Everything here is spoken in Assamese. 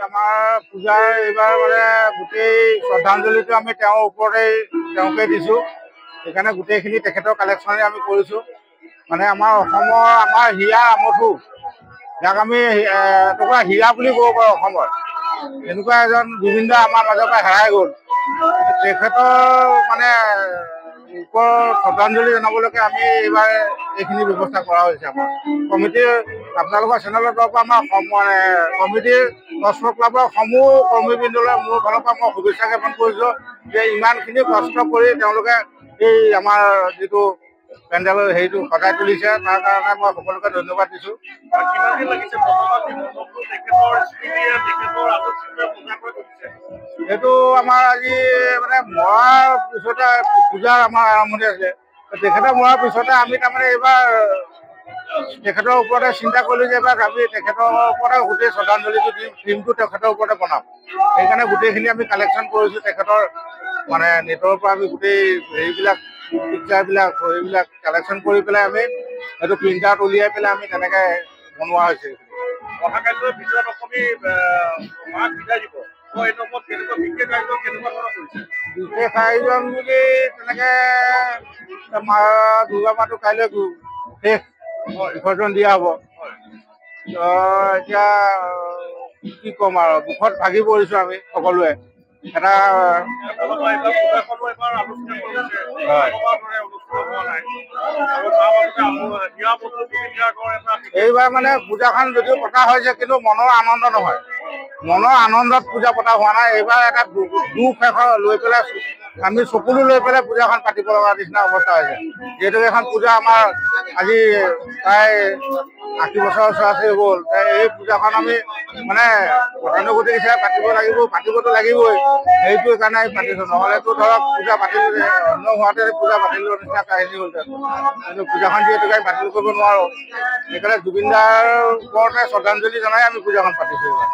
আমাৰ পূজাৰ এইবাৰ মানে গোটেই শ্ৰদ্ধাঞ্জলিটো আমি তেওঁৰ ওপৰতে তেওঁকে দিছোঁ। সেইকাৰণে গোটেইখিনি তেখেতৰ কালেকশ্যনে আমি কৰিছোঁ। মানে আমাৰ অসমৰ আমাৰ হীৰা আমঠু, যাক আমি এটুকুৰা হীৰা বুলি ক'ব পাৰোঁ অসমৰ, এনেকুৱা এজন জুবিন দা আমাৰ মাজৰ পৰা হেৰাই গ'ল। তেখেতৰ মানে ওপৰত শ্ৰদ্ধাঞ্জলি জনাবলৈকে আমি এইবাৰ এইখিনি ব্যৱস্থা কৰা হৈছে। আমাৰ কমিটিৰ আপোনালোকৰ চেনেলৰ তৰফৰ পৰা আমাৰ মানে কমিটিৰ কষ্ট ক্লাবৰ সমূহ কৰ্মীবৃন্দলৈ মোৰ ফালৰ পৰা মই শুভেচ্ছা জ্ঞাপন কৰিছোঁ যে ইমানখিনি কষ্ট কৰি তেওঁলোকে এই আমাৰ যিটো পেণ্ডেলৰ হেৰিটো সজাই তুলিছে, তাৰ কাৰণে মই সকলোকে ধন্যবাদ দিছোঁ। এইটো আমাৰ আজি মানে মৰাৰ পিছতে পূজাৰ আমাৰ আৰম্ভণি আছে। তেখেতৰ মৰাৰ পিছতে আমি তাৰমানে এইবাৰ তেখেতৰ ওপৰতে চিন্তা কৰিলোঁ যে এবাৰ আমি তেখেতৰ ওপৰতে গোটেই শ্ৰদ্ধাঞ্জলিটো দিম, ফিল্মটো তেখেতৰ ওপৰতে বনাম। সেইকাৰণে গোটেইখিনি আমি কালেকশ্যন কৰিছোঁ। তেখেতৰ মানে নেটৰ পৰা আমি গোটেই হেৰিবিলাক পিকচাৰবিলাক এইবিলাক কালেকশ্যন কৰি পেলাই আমি সেইটো প্ৰিণ্টাৰত উলিয়াই পেলাই আমি তেনেকৈ বনোৱা হৈছে। মহাকাশৰ ভিতৰত অসমী মাক বিদায় দিব, বিশেষ আয়োজন বুলি তেনেকৈ দুৰ্গা মাটো কাইলৈ শেষ বিসৰ্জন দিয়া হ'ব। এতিয়া কি ক'ম আৰু, দুখত ভাগি পৰিছোঁ আমি সকলোৱে। এটা এইবাৰ মানে পূজাখন যদিও পতা হৈছে, কিন্তু মনৰ আনন্দ নহয়। মনৰ আনন্দত পূজা পতা হোৱা নাই। এইবাৰ এটা দুখ এখন লৈ পেলাই আমি চকুলো লৈ পেলাই পূজাখন পাতিব লগা নিচিনা অৱস্থা হৈছে। যিহেতুকে এখন পূজা আমাৰ আজি প্ৰায় 80 বছৰ ওচৰা-ওচৰি হ'ল। এই পূজাখন আমি মানে গতানুগতিক হিচাপে পাতিব লাগিব, পাতিবতো লাগিবই। সেইটো কাৰণে আমি পাতিছোঁ, নহ'লেতো ধৰক পূজা পাতিলোঁ অন্য হোৱাতে পূজা পাতিলোঁ নিচিনা কাহিনী হ'লহেঁতেন। কিন্তু পূজাখন যিহেতুকে আমি বাতিল কৰিব নোৱাৰোঁ, সেইকাৰণে জুবিন দাৰ ওপৰতে শ্ৰদ্ধাঞ্জলি জনাই আমি পূজাখন পাতিছোঁ এইবাৰ।